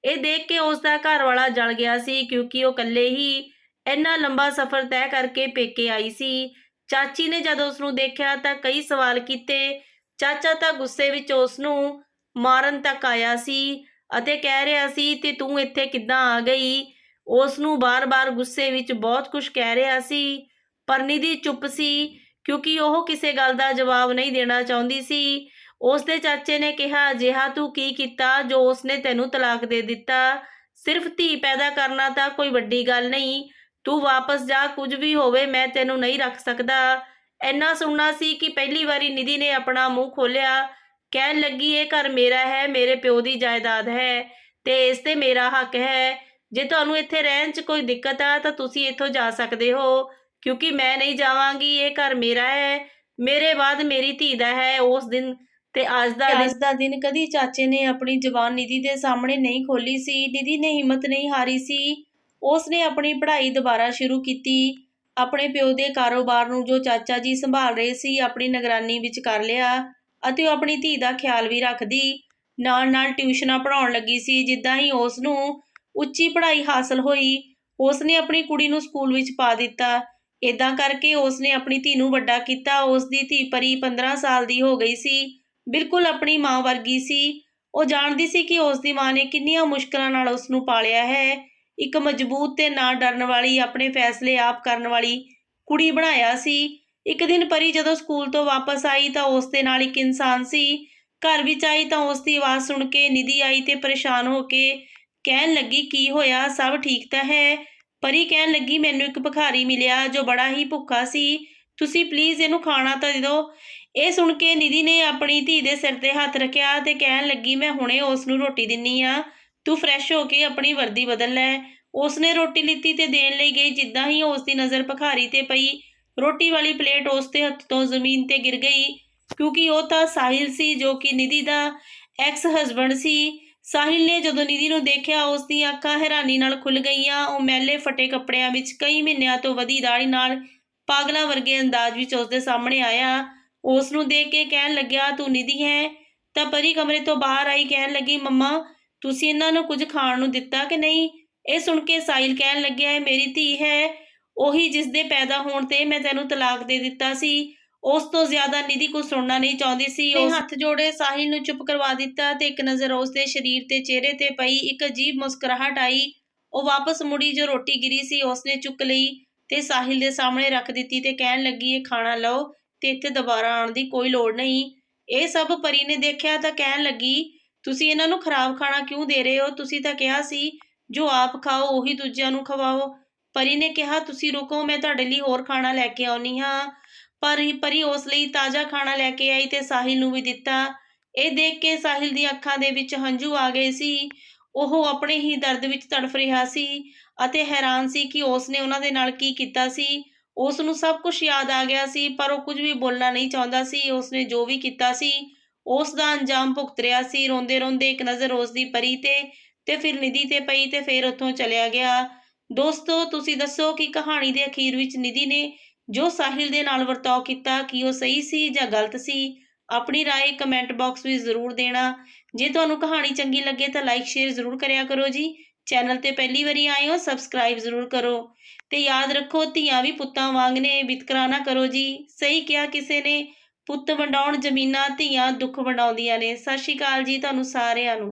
ਇਹ ਦੇਖ ਕੇ ਉਸ ਦਾ ਘਰ ਵਾਲਾ ਜਲ ਗਿਆ ਸੀ ਕਿਉਂਕਿ ਉਹ ਇਕੱਲੇ ਹੀ ਇੰਨਾ ਲੰਬਾ ਸਫ਼ਰ ਤੈਅ ਕਰਕੇ ਪੇਕੇ ਆਈ ਸੀ। ਚਾਚੀ ਨੇ ਜਦੋਂ ਉਸ ਨੂੰ ਦੇਖਿਆ ਤਾਂ ਕਈ ਸਵਾਲ ਕੀਤੇ। ਚਾਚਾ ਤਾਂ ਗੁੱਸੇ ਵਿੱਚ ਉਸ ਨੂੰ ਮਾਰਨ ਤੱਕ ਆਇਆ ਸੀ ਅਤੇ ਕਹਿ ਰਿਹਾ ਸੀ ਤੇ ਤੂੰ ਇੱਥੇ ਕਿੱਦਾਂ ਆ ਗਈ। ਉਸ ਨੂੰ ਬਾਰ-ਬਾਰ ਗੁੱਸੇ ਵਿੱਚ ਬਹੁਤ ਕੁਝ ਕਹਿ ਰਿਹਾ ਸੀ, ਪਰ ਨਿਧੀ ਚੁੱਪ ਸੀ ਕਿਉਂਕਿ ਉਹ ਕਿਸੇ ਗੱਲ ਦਾ ਜਵਾਬ ਨਹੀਂ ਦੇਣਾ ਚਾਹੁੰਦੀ ਸੀ। ਉਸ ਦੇ ਚਾਚੇ ਨੇ ਕਿਹਾ, ਅਜਿਹਾ ਤੂੰ ਕੀ ਕੀਤਾ ਜੋ ਉਸਨੇ ਤੈਨੂੰ ਤਲਾਕ ਦੇ ਦਿੱਤਾ? ਸਿਰਫ ਧੀ ਪੈਦਾ ਕਰਨਾ ਤਾਂ ਕੋਈ ਵੱਡੀ ਗੱਲ ਨਹੀਂ, ਤੂੰ ਵਾਪਸ ਜਾ, ਕੁਝ ਵੀ ਹੋਵੇ ਮੈਂ ਤੈਨੂੰ ਨਹੀਂ ਰੱਖ ਸਕਦਾ। ਇੰਨਾ ਸੁਣਨਾ ਸੀ ਕਿ ਪਹਿਲੀ ਵਾਰੀ ਨਿਧੀ ਨੇ ਆਪਣਾ ਮੂੰਹ ਖੋਲ੍ਹਿਆ। ਕਹਿਣ ਲੱਗੀ, ਇਹ ਘਰ ਮੇਰਾ ਹੈ, ਮੇਰੇ ਪਿਓ ਦੀ ਜਾਇਦਾਦ ਹੈ ਤੇ ਇਸ ਤੇ ਮੇਰਾ ਹੱਕ ਹੈ। ਜੇ ਤੁਹਾਨੂੰ ਇੱਥੇ ਰਹਿਣ 'ਚ ਕੋਈ ਦਿੱਕਤ ਆ ਤਾਂ ਤੁਸੀਂ ਇੱਥੋਂ ਜਾ ਸਕਦੇ ਹੋ ਕਿਉਂਕਿ ਮੈਂ ਨਹੀਂ ਜਾਵਾਂਗੀ। ਇਹ ਘਰ ਮੇਰਾ ਹੈ, ਮੇਰੇ ਬਾਅਦ ਮੇਰੀ ਧੀ ਦਾ ਹੈ। ਉਸ ਦਿਨ ਤੇ ਅੱਜ ਦਾ ਦਿਨ ਕਦੀ ਚਾਚੇ ਨੇ ਆਪਣੀ ਜ਼ੁਬਾਨ ਨਿਧੀ ਦੇ ਸਾਹਮਣੇ ਨਹੀਂ ਖੋਲ੍ਹੀ ਸੀ। ਨਿਧੀ ਨੇ ਹਿੰਮਤ ਨਹੀਂ ਹਾਰੀ ਸੀ। ਉਸ ਨੇ ਆਪਣੀ ਪੜ੍ਹਾਈ ਦੁਬਾਰਾ ਸ਼ੁਰੂ ਕੀਤੀ। ਆਪਣੇ ਪਿਓ ਦੇ ਕਾਰੋਬਾਰ ਨੂੰ ਜੋ ਚਾਚਾ ਜੀ ਸੰਭਾਲ ਰਹੇ ਸੀ ਆਪਣੀ ਨਿਗਰਾਨੀ ਵਿੱਚ ਕਰ ਲਿਆ ਅਤੇ ਉਹ ਆਪਣੀ ਧੀ ਦਾ ਖਿਆਲ ਵੀ ਰੱਖਦੀ। ਨਾਲ-ਨਾਲ ਟਿਊਸ਼ਨਾਂ ਪੜ੍ਹਾਉਣ ਲੱਗੀ ਸੀ। ਜਿੱਦਾਂ ਹੀ ਉਸ ਨੂੰ ਉੱਚੀ ਪੜ੍ਹਾਈ ਹਾਸਲ ਹੋਈ, ਉਸ ਨੇ ਆਪਣੀ ਕੁੜੀ ਨੂੰ ਸਕੂਲ ਵਿੱਚ ਪਾ ਦਿੱਤਾ। ਇੱਦਾਂ ਕਰਕੇ ਉਸ ਨੇ ਆਪਣੀ ਧੀ ਨੂੰ ਵੱਡਾ ਕੀਤਾ। ਉਸ ਦੀ ਧੀ ਪਰੀ 15 ਸਾਲ ਦੀ ਹੋ ਗਈ ਸੀ, ਬਿਲਕੁਲ ਆਪਣੀ ਮਾਂ ਵਰਗੀ ਸੀ। ਉਹ ਜਾਣਦੀ ਸੀ ਕਿ ਉਸ ਦੀ ਮਾਂ ਨੇ ਕਿੰਨੀਆਂ ਮੁਸ਼ਕਲਾਂ ਨਾਲ ਉਸ ਨੂੰ ਪਾਲਿਆ ਹੈ। ਇੱਕ ਮਜ਼ਬੂਤ ਤੇ ਨਾ ਡਰਨ ਵਾਲੀ, ਆਪਣੇ ਫੈਸਲੇ ਆਪ ਕਰਨ ਵਾਲੀ ਕੁੜੀ ਬਣਾਇਆ ਸੀ। ਇੱਕ ਦਿਨ ਪਰੀ ਜਦੋਂ ਸਕੂਲ ਤੋਂ ਵਾਪਸ ਆਈ ਤਾਂ ਉਸ ਦੇ ਨਾਲ ਇੱਕ ਇਨਸਾਨ ਸੀ। ਘਰ ਵਿੱਚ ਆਈ ਤਾਂ ਉਸ ਦੀ ਆਵਾਜ਼ ਸੁਣ ਕੇ ਨਿਧੀ ਆਈ ਤੇ ਪਰੇਸ਼ਾਨ ਹੋ ਕੇ ਕਹਿਣ ਲੱਗੀ, ਕੀ ਹੋਇਆ, ਸਭ ਠੀਕ ਤਾਂ ਹੈ? ਪਰੀ ਕਹਿਣ ਲੱਗੀ, ਮੈਨੂੰ ਇੱਕ ਭਿਖਾਰੀ ਮਿਲਿਆ ਜੋ ਬੜਾ ਹੀ ਭੁੱਖਾ ਸੀ, ਤੁਸੀਂ ਪਲੀਜ਼ ਇਹਨੂੰ ਖਾਣਾ ਤਾਂ ਦੇ ਦਿਓ। ਇਹ ਸੁਣ ਕੇ ਨਿਧੀ ਨੇ ਆਪਣੀ ਧੀ ਦੇ ਸਿਰ ਤੇ ਹੱਥ ਰੱਖਿਆ ਤੇ ਕਹਿਣ ਲੱਗੀ, ਮੈਂ ਹੁਣੇ ਉਸ ਨੂੰ ਰੋਟੀ ਦਿੰਨੀ ਆ, ਤੂੰ ਫਰੈਸ਼ ਹੋ ਕੇ ਆਪਣੀ ਵਰਦੀ ਬਦਲ ਲੈ। ਉਸ ਨੇ ਰੋਟੀ ਲਿੱਤੀ ਤੇ ਦੇਣ ਲਈ ਗਈ। ਜਿੱਦਾਂ ਹੀ ਉਸ ਦੀ ਨਜ਼ਰ ਭਿਖਾਰੀ ਤੇ ਪਈ, ਰੋਟੀ ਵਾਲੀ ਪਲੇਟ ਉਸ ਦੇ ਹੱਥ ਤੋਂ ਜ਼ਮੀਨ ਤੇ ਗਿਰ ਗਈ ਕਿਉਂਕਿ ਉਹ ਤਾਂ ਸਾਹਿਲ ਸੀ ਜੋ ਕਿ ਨਿਧੀ ਦਾ ਐਕਸ ਹਸਬੈਂਡ ਸੀ। ਸਾਹਿਲ ਨੇ ਜਦੋਂ ਨਿਧੀ ਨੂੰ ਦੇਖਿਆ ਉਸ ਦੀਆਂ ਅੱਖਾਂ ਹੈਰਾਨੀ ਨਾਲ ਖੁੱਲ੍ਹ ਗਈਆਂ। ਉਹ ਮੈਲੇ ਫਟੇ ਕੱਪੜਿਆਂ ਵਿੱਚ ਕਈ ਮਹੀਨਿਆਂ ਤੋਂ ਵਧੀ ਦਾੜ੍ਹੀ ਨਾਲ ਪਾਗਲਾਂ ਵਰਗੇ ਅੰਦਾਜ਼ ਵਿੱਚ ਉਸ ਦੇ ਸਾਹਮਣੇ ਆਇਆ। ਉਸ ਨੂੰ ਦੇਖ ਕੇ ਕਹਿਣ ਲੱਗਿਆ, ਤੂੰ ਨਿਧੀ ਹੈ? ਤਾਂ ਪਰੀ ਕਮਰੇ ਤੋਂ ਬਾਹਰ ਆਈ, ਕਹਿਣ ਲੱਗੀ, ਮੰਮਾ ਤੁਸੀਂ ਇਹਨਾਂ ਨੂੰ ਕੁਝ ਖਾਣ ਨੂੰ ਦਿੱਤਾ ਕਿ ਨਹੀਂ? ਇਹ ਸੁਣ ਕੇ ਸਾਹਿਲ ਕਹਿਣ ਲੱਗਿਆ, ਇਹ ਮੇਰੀ ਧੀ ਹੈ, ਉਹੀ ਜਿਸ ਦੇ ਪੈਦਾ ਹੋਣ ਤੇ ਮੈਂ ਤੈਨੂੰ ਤਲਾਕ ਦੇ ਦਿੱਤਾ ਸੀ। ਉਸ ਤੋਂ ਜ਼ਿਆਦਾ ਨਿਧੀ ਕੁਝ ਸੁਣਨਾ ਨਹੀਂ ਚਾਹੁੰਦੀ ਸੀ। ਉਸ ਹੱਥ ਜੋੜੇ ਸਾਹਿਲ ਨੂੰ ਚੁੱਪ ਕਰਵਾ ਦਿੱਤਾ ਤੇ ਇੱਕ ਨਜ਼ਰ ਉਸ ਦੇ ਸਰੀਰ ਤੇ ਚਿਹਰੇ ਤੇ ਪਈ। ਇੱਕ ਅਜੀਬ ਮੁਸਕਰਾਹਟ ਆਈ। ਉਹ ਵਾਪਸ ਮੁੜੀ। ਜੋ ਰੋਟੀ ਗਿਰੀ ਸੀ ਉਸਨੇ ਚੁੱਕ ਲਈ ਤੇ ਸਾਹਿਲ ਦੇ ਸਾਹਮਣੇ ਰੱਖ ਦਿੱਤੀ ਤੇ ਕਹਿਣ ਲੱਗੀ, ਇਹ ਖਾਣਾ ਲਓ ਤੇ ਇੱਥੇ ਦੁਬਾਰਾ ਆਉਣ ਦੀ ਕੋਈ ਲੋੜ ਨਹੀਂ। ਇਹ ਸਭ ਪਰੀ ਨੇ ਦੇਖਿਆ ਤਾਂ ਕਹਿਣ ਲੱਗੀ, ਤੁਸੀਂ ਇਹਨਾਂ ਨੂੰ ਖਰਾਬ ਖਾਣਾ ਕਿਉਂ ਦੇ ਰਹੇ ਹੋ? ਤੁਸੀਂ ਤਾਂ ਕਿਹਾ ਸੀ ਜੋ ਆਪ ਖਾਓ ਉਹੀ ਦੂਜਿਆਂ ਨੂੰ ਖਵਾਓ। ਪਰੀ ਨੇ ਕਿਹਾ, ਤੁਸੀਂ ਰੁਕੋ, ਮੈਂ ਤੁਹਾਡੇ ਲਈ ਹੋਰ ਖਾਣਾ ਲੈ ਕੇ ਆਉਣੀ ਹਾਂ। ਪਰੀ ਉਸ ਲਈ ਤਾਜ਼ਾ ਖਾਣਾ ਲੈ ਕੇ ਆਈ ਤੇ ਸਾਹਿਲ ਨੂੰ ਵੀ ਦਿੱਤਾ। ਇਹ ਦੇਖ ਕੇ ਸਾਹਿਲ ਦੀਆਂ ਅੱਖਾਂ ਦੇ ਵਿੱਚ ਹੰਝੂ ਆ ਗਏ ਸੀ। ਉਹ ਆਪਣੇ ਹੀ ਦਰਦ ਵਿੱਚ ਤੜਫ ਰਿਹਾ ਸੀ ਅਤੇ ਹੈਰਾਨ ਸੀ ਕਿ ਉਸਨੇ ਉਹਨਾਂ ਦੇ ਨਾਲ ਕੀ ਕੀਤਾ ਸੀ। ਉਸ ਨੂੰ ਸਭ ਕੁਝ ਯਾਦ ਆ ਗਿਆ ਸੀ, ਪਰ ਉਹ ਕੁਝ ਵੀ ਬੋਲਣਾ ਨਹੀਂ ਚਾਹੁੰਦਾ ਸੀ। ਉਸਨੇ ਜੋ ਵੀ ਕੀਤਾ ਸੀ ਉਸ ਦਾ ਅੰਜਾਮ ਭੁਗਤ ਰਿਹਾ ਸੀ। ਰੋਂਦੇ ਰੋਂਦੇ ਇੱਕ ਨਜ਼ਰ ਉਸਦੀ ਪਰੀ ਤੇ ਫਿਰ ਨਿਧੀ ਤੇ ਪਈ ਤੇ ਫਿਰ ਉੱਥੋਂ ਚਲਿਆ ਗਿਆ। ਦੋਸਤੋ, ਤੁਸੀਂ ਦੱਸੋ ਕਿ ਕਹਾਣੀ ਦੇ ਅਖੀਰ ਵਿੱਚ ਨਿਧੀ ਨੇ ਜੋ ਸਾਹਿਲ ਦੇ ਨਾਲ ਵਰਤਾਓ ਕੀਤਾ, ਕੀ ਉਹ ਸਹੀ ਸੀ ਜਾਂ ਗਲਤ ਸੀ? ਆਪਣੀ ਰਾਏ ਕਮੈਂਟ ਬਾਕਸ ਵਿੱਚ ਜ਼ਰੂਰ ਦੇਣਾ। ਜੇ ਤੁਹਾਨੂੰ ਕਹਾਣੀ ਚੰਗੀ ਲੱਗੇ ਤਾਂ ਲਾਈਕ ਸ਼ੇਅਰ ਜ਼ਰੂਰ ਕਰਿਆ ਕਰੋ ਜੀ। ਚੈਨਲ ਤੇ ਪਹਿਲੀ ਵਾਰੀ ਆਏ ਹੋ ਸਬਸਕ੍ਰਾਈਬ ਜ਼ਰੂਰ ਕਰੋ ਤੇ ਯਾਦ ਰੱਖੋ, ਧੀਆਂ ਵੀ ਪੁੱਤਾਂ ਵਾਂਗ ਨੇ, ਵਿਤਕਰਾ ਨਾ ਕਰੋ ਜੀ। ਸਹੀ ਕਿਹਾ ਕਿਸੇ ਨੇ, ਪੁੱਤ ਵੰਡਾਉਣ ਜ਼ਮੀਨਾਂ, ਧੀਆਂ ਦੁੱਖ ਵੰਡਾਉਂਦੀਆਂ ਨੇ। ਸਤਿ ਸ਼੍ਰੀ ਅਕਾਲ ਜੀ ਤੁਹਾਨੂੰ ਸਾਰਿਆਂ ਨੂੰ।